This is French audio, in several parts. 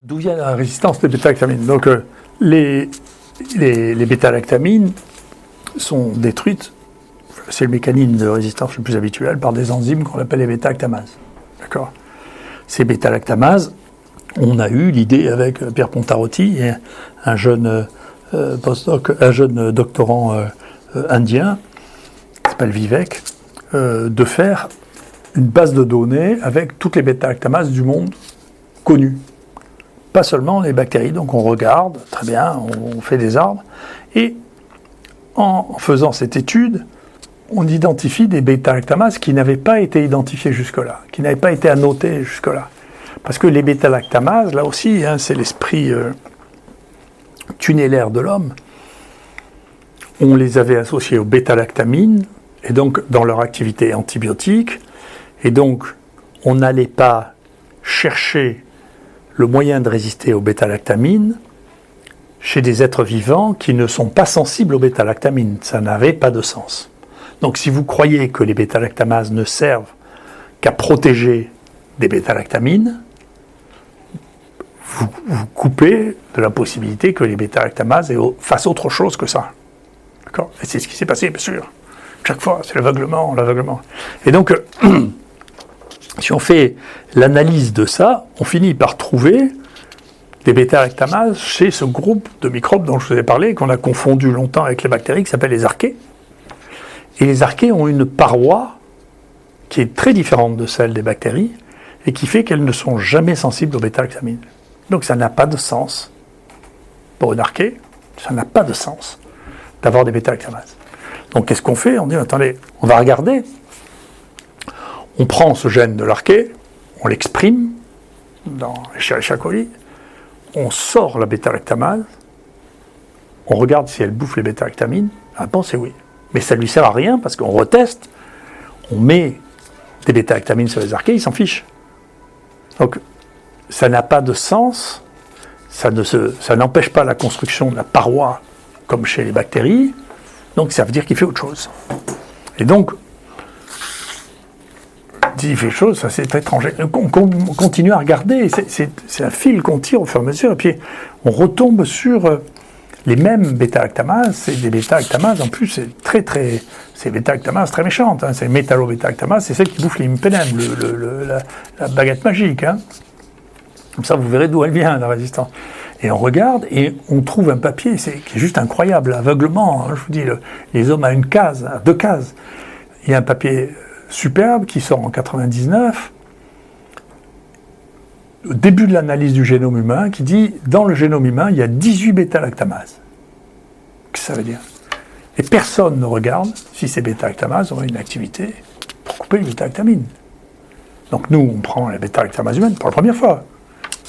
D'où vient la résistance des bêta-lactamines? Donc, les bêta-lactamines sont détruites, c'est le mécanisme de résistance le plus habituel, par des enzymes qu'on appelle les bêta-lactamases. D'accord? Ces bêta-lactamases, on a eu l'idée avec Pierre Pontarotti, et un jeune doctorant indien, qui s'appelle Vivek, de faire une base de données avec toutes les bêta-lactamases du monde connues. Pas seulement les bactéries, donc on regarde, très bien, on fait des arbres, et en faisant cette étude, on identifie des bêta-lactamases qui n'avaient pas été identifiées jusque-là, qui n'avaient pas été annotées jusque-là. Parce que les bêta-lactamases, là aussi, c'est l'esprit tunnellaire de l'homme, on les avait associées aux bêta-lactamines, et donc dans leur activité antibiotique, et donc on n'allait pas chercher le moyen de résister aux bêta-lactamines chez des êtres vivants qui ne sont pas sensibles aux bêta-lactamines. Ça n'avait pas de sens. Donc si vous croyez que les bêta-lactamases ne servent qu'à protéger des bêta-lactamines, vous coupez de la possibilité que les bêta-lactamases fassent autre chose que ça. D'accord? Et c'est ce qui s'est passé, bien sûr. Chaque fois, c'est l'aveuglement. Et donc, si on fait l'analyse de ça, on finit par trouver des bêta-lactamases chez ce groupe de microbes dont je vous ai parlé, qu'on a confondu longtemps avec les bactéries, qui s'appellent les archées. Et les archées ont une paroi qui est très différente de celle des bactéries, et qui fait qu'elles ne sont jamais sensibles aux bêta-lactamines. Donc ça n'a pas de sens. Pour une archée, ça n'a pas de sens d'avoir des bêta-lactamases. Donc qu'est-ce qu'on fait? On dit, attendez, on va regarder. On prend ce gène de l'archée, on l'exprime dans Escherichia coli, on sort la bêta-lactamase, on regarde si elle bouffe les bêta-lactamines, la réponse est oui. Mais ça ne lui sert à rien parce qu'on reteste, on met des bêta-lactamines sur les archées, ils s'en fichent. Donc ça n'a pas de sens, ça n'empêche pas la construction de la paroi comme chez les bactéries, donc ça veut dire qu'il fait autre chose. Et donc, il fait autre chose, ça c'est étranger. On continue à regarder, c'est un fil qu'on tire au fur et à mesure, et puis on retombe sur les mêmes bêta-lactamases, c'est des bêta-lactamases, en plus c'est bêta-lactamases très méchantes, c'est métallo-bêta-lactamase, c'est celle qui bouffe l'imipenem, la baguette magique. Comme ça vous verrez d'où elle vient, la résistance. Et on regarde et on trouve un papier qui est juste incroyable, aveuglement, je vous dis, les hommes à une case, à 2 cases. Il y a un papier superbe qui sort en 99, au début de l'analyse du génome humain, qui dit, dans le génome humain, il y a 18 bêta-lactamases. Qu'est-ce que ça veut dire? Et personne ne regarde si ces bêta-lactamases ont une activité pour couper les bêta-lactamines. Donc nous, on prend les bêta-lactamases humaines pour la première fois.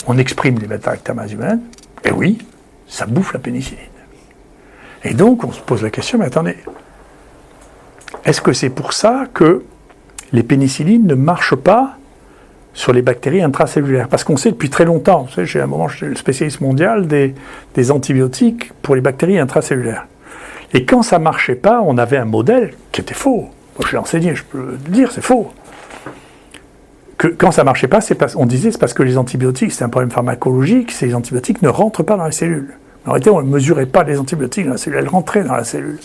On exprime les bêta-lactamases humaines, et oui, ça bouffe la pénicilline. Et donc, on se pose la question, mais attendez, est-ce que c'est pour ça que les pénicillines ne marchent pas sur les bactéries intracellulaires? Parce qu'on sait depuis très longtemps, vous savez, à un moment, j'étais le spécialiste mondial des antibiotiques pour les bactéries intracellulaires. Et quand ça ne marchait pas, on avait un modèle qui était faux. Moi, je l'ai enseigné, je peux le dire, c'est faux. Que quand ça ne marchait pas, on disait c'est parce que les antibiotiques, c'est un problème pharmacologique, ces antibiotiques ne rentrent pas dans la cellule. En réalité, on ne mesurait pas les antibiotiques dans la cellule, elles rentraient dans la cellule.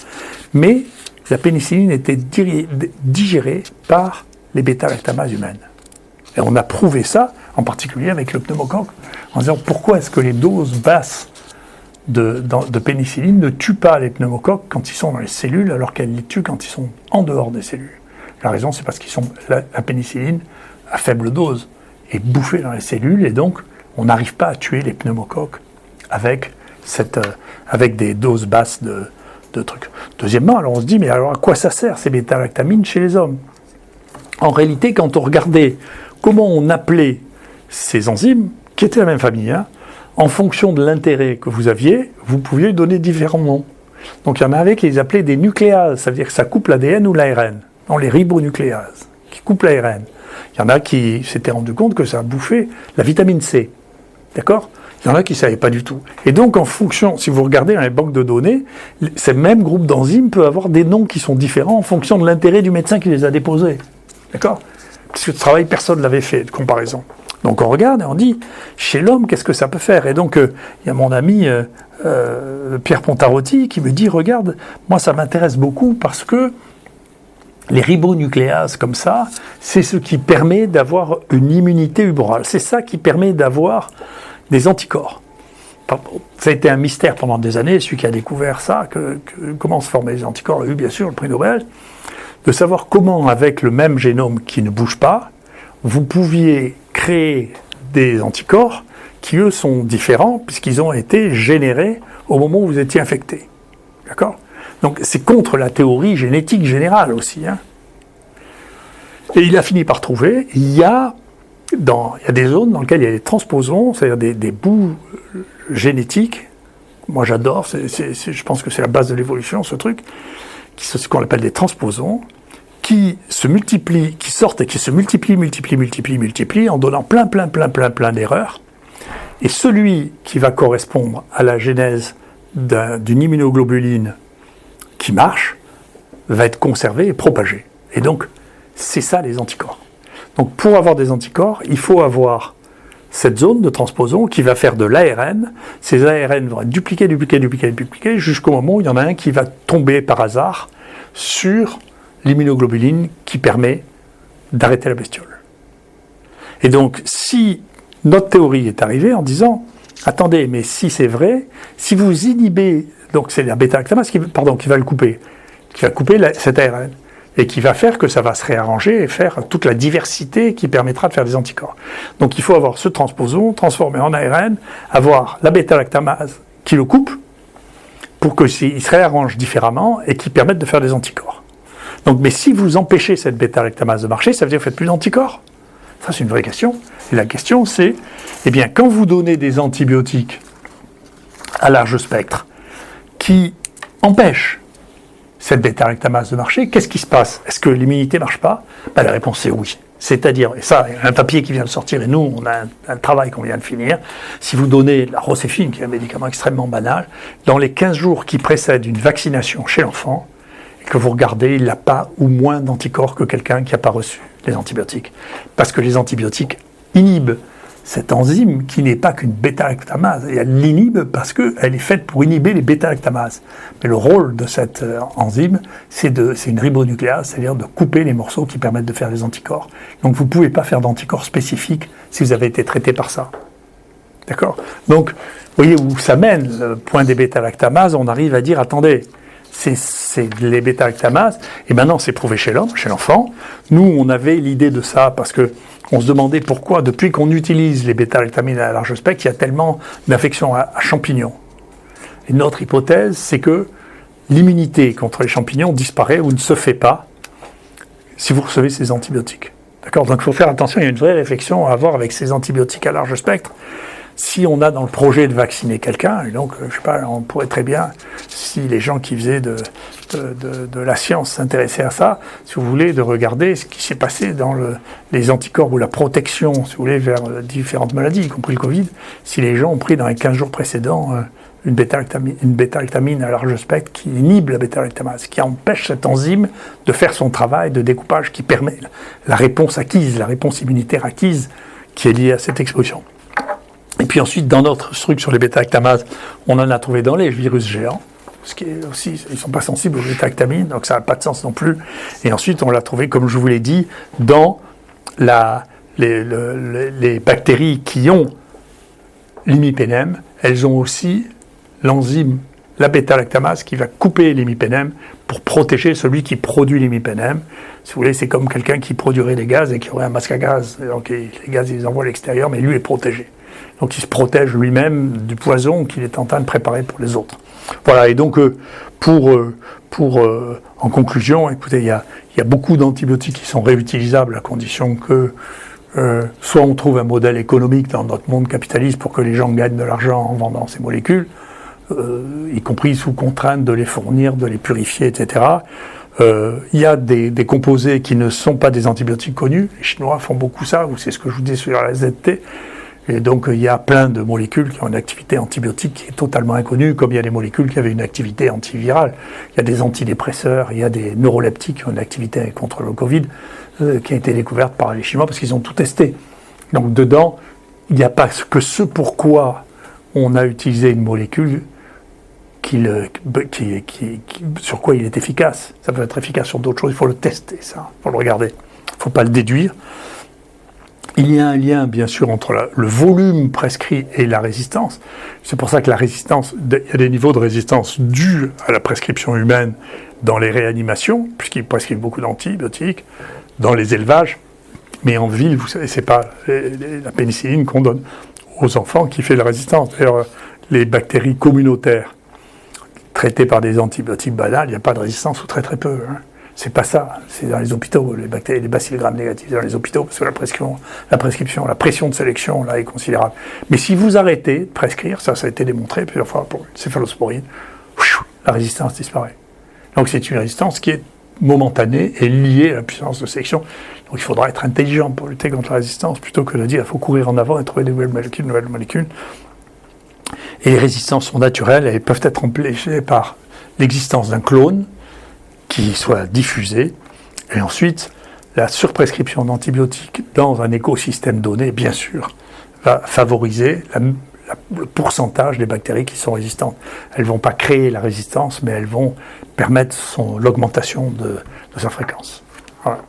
Mais la pénicilline était digérée par les bêta-lactamases humaines. Et on a prouvé ça, en particulier avec le pneumocoque, en disant pourquoi est-ce que les doses basses de pénicilline ne tuent pas les pneumocoques quand ils sont dans les cellules, alors qu'elles les tuent quand ils sont en dehors des cellules. La raison, c'est parce qu'ils sont la pénicilline à faible dose est bouffée dans les cellules, et donc on n'arrive pas à tuer les pneumocoques avec des doses basses de trucs. Deuxièmement, alors on se dit, mais alors à quoi ça sert ces bêta-lactamines chez les hommes? En réalité, quand on regardait comment on appelait ces enzymes, qui étaient la même famille, en fonction de l'intérêt que vous aviez, vous pouviez donner différents noms. Donc il y en avait qui les appelaient des nucléases, ça veut dire que ça coupe l'ADN ou l'ARN, non, les ribonucléases, qui coupent l'ARN. Il y en a qui s'étaient rendu compte que ça bouffait la vitamine C. D'accord? Il y en a qui ne savaient pas du tout. Et donc, en fonction, si vous regardez dans les banques de données, ces mêmes groupes d'enzymes peuvent avoir des noms qui sont différents en fonction de l'intérêt du médecin qui les a déposés. D'accord? Parce que ce travail, personne ne l'avait fait, de comparaison. Donc on regarde et on dit, chez l'homme, qu'est-ce que ça peut faire? Et donc, il y a mon ami Pierre Pontarotti qui me dit, regarde, moi ça m'intéresse beaucoup parce que les ribonucléases comme ça, c'est ce qui permet d'avoir une immunité humorale. C'est ça qui permet d'avoir des anticorps. Ça a été un mystère pendant des années, celui qui a découvert ça, comment se formaient les anticorps, a eu bien sûr le prix Nobel, de savoir comment, avec le même génome qui ne bouge pas, vous pouviez créer des anticorps qui, eux, sont différents puisqu'ils ont été générés au moment où vous étiez infecté. D'accord ? Donc c'est contre la théorie génétique générale aussi. Hein. Et il a fini par trouver, il y a des zones dans lesquelles il y a des transposons, c'est-à-dire des bouts génétiques. Moi j'adore, je pense que c'est la base de l'évolution, ce truc, ce qu'on appelle des transposons, qui se multiplient, qui sortent et qui se multiplient en donnant plein d'erreurs. Et celui qui va correspondre à la genèse d'une immunoglobuline qui marche, va être conservé et propagé. Et donc, c'est ça les anticorps. Donc, pour avoir des anticorps, il faut avoir cette zone de transposon qui va faire de l'ARN. Ces ARN vont être dupliqués jusqu'au moment où il y en a un qui va tomber par hasard sur l'immunoglobuline qui permet d'arrêter la bestiole. Et donc, si notre théorie est arrivée en disant, attendez, mais si c'est vrai, si vous inhibez, donc c'est la bêta-lactamase qui va le couper, qui va couper cet ARN, et qui va faire que ça va se réarranger et faire toute la diversité qui permettra de faire des anticorps. Donc il faut avoir ce transposon transformé en ARN, avoir la bêta-lactamase qui le coupe, pour qu'il se réarrange différemment et qui permette de faire des anticorps. Donc, mais si vous empêchez cette bêta-lactamase de marcher, ça veut dire que vous ne faites plus d'anticorps. Ça, c'est une vraie question. Et la question, c'est, eh bien, quand vous donnez des antibiotiques à large spectre qui empêchent cette bêta-lactamase de marcher, qu'est-ce qui se passe? Est-ce que l'immunité ne marche pas? La réponse est oui. C'est-à-dire, et ça, il y a un papier qui vient de sortir, et nous, on a un travail qu'on vient de finir, si vous donnez la roséphine, qui est un médicament extrêmement banal, dans les 15 jours qui précèdent une vaccination chez l'enfant, et que vous regardez, il n'a pas ou moins d'anticorps que quelqu'un qui n'a pas reçu les antibiotiques. Parce que les antibiotiques inhibent cette enzyme qui n'est pas qu'une bêta-lactamase. Et elle l'inhibe parce qu'elle est faite pour inhiber les bêta-lactamases. Mais le rôle de cette enzyme, c'est une ribonucléase, c'est-à-dire de couper les morceaux qui permettent de faire des anticorps. Donc vous ne pouvez pas faire d'anticorps spécifiques si vous avez été traité par ça. D'accord ? Donc, vous voyez où ça mène, le point des bêta-lactamases, on arrive à dire, attendez, c'est les bêta-lactamases, et maintenant c'est prouvé chez l'homme, chez l'enfant. Nous, on avait l'idée de ça parce que on se demandait pourquoi, depuis qu'on utilise les bêta-lactamines à large spectre, il y a tellement d'infections à champignons. Et notre hypothèse, c'est que l'immunité contre les champignons disparaît ou ne se fait pas si vous recevez ces antibiotiques. D'accord ? Donc il faut faire attention, il y a une vraie réflexion à avoir avec ces antibiotiques à large spectre. Si on a dans le projet de vacciner quelqu'un, et donc, je sais pas, on pourrait très bien, si les gens qui faisaient de la science s'intéressaient à ça, si vous voulez, de regarder ce qui s'est passé dans les anticorps ou la protection, si vous voulez, vers différentes maladies, y compris le Covid, si les gens ont pris dans les 15 jours précédents une bêta-lactamine à large spectre qui inhibe la bêta-lactamase, qui empêche cette enzyme de faire son travail de découpage qui permet la réponse acquise, la réponse immunitaire acquise qui est liée à cette exposition. Et puis ensuite, dans notre truc sur les bêta-lactamases, on en a trouvé dans les virus géants, ce qui est aussi, ils ne sont pas sensibles aux bêta-lactamines, donc ça n'a pas de sens non plus. Et ensuite, on l'a trouvé, comme je vous l'ai dit, dans les bactéries qui ont l'imipénème, elles ont aussi l'enzyme, la bêta-lactamase, qui va couper l'imipénème pour protéger celui qui produit l'imipénème. Si vous voulez, c'est comme quelqu'un qui produirait des gaz et qui aurait un masque à gaz. Donc les gaz, ils les envoient à l'extérieur, mais lui est protégé. Donc il se protège lui-même du poison qu'il est en train de préparer pour les autres. Voilà, et donc en conclusion, écoutez, il y a beaucoup d'antibiotiques qui sont réutilisables à condition que soit on trouve un modèle économique dans notre monde capitaliste pour que les gens gagnent de l'argent en vendant ces molécules, y compris sous contrainte de les fournir, de les purifier, etc. Il y a des composés qui ne sont pas des antibiotiques connus. Les Chinois font beaucoup ça, ou c'est ce que je vous dis sur la ZT. Et donc il y a plein de molécules qui ont une activité antibiotique qui est totalement inconnue, comme il y a des molécules qui avaient une activité antivirale. Il y a des antidépresseurs, il y a des neuroleptiques qui ont une activité contre le Covid, qui a été découverte par les Chinois parce qu'ils ont tout testé. Donc dedans, il n'y a pas que ce pourquoi on a utilisé une molécule sur quoi il est efficace. Ça peut être efficace sur d'autres choses, il faut le tester, ça, il faut le regarder. Il ne faut pas le déduire. Il y a un lien, bien sûr, entre le volume prescrit et la résistance. C'est pour ça que la résistance, il y a des niveaux de résistance dus à la prescription humaine dans les réanimations, puisqu'ils prescrivent beaucoup d'antibiotiques, dans les élevages. Mais en ville, vous savez, c'est pas la pénicilline qu'on donne aux enfants qui fait la résistance. D'ailleurs, les bactéries communautaires traitées par des antibiotiques banals, il n'y a pas de résistance ou très très peu. Hein. C'est pas ça, c'est dans les hôpitaux, les bactéries, les bacilles grammes négatifs dans les hôpitaux, parce que la pression de sélection là est considérable. Mais si vous arrêtez de prescrire, ça a été démontré plusieurs fois pour une céphalosporine, la résistance disparaît. Donc c'est une résistance qui est momentanée et liée à la puissance de sélection. Donc il faudra être intelligent pour lutter contre la résistance, plutôt que de dire il faut courir en avant et trouver de nouvelles molécules. Et les résistances sont naturelles, elles peuvent être empêchées par l'existence d'un clone, qui soit diffusé, et ensuite la surprescription d'antibiotiques dans un écosystème donné, bien sûr, va favoriser le pourcentage des bactéries qui sont résistantes. Elles ne vont pas créer la résistance, mais elles vont permettre l'augmentation de sa fréquence. Voilà.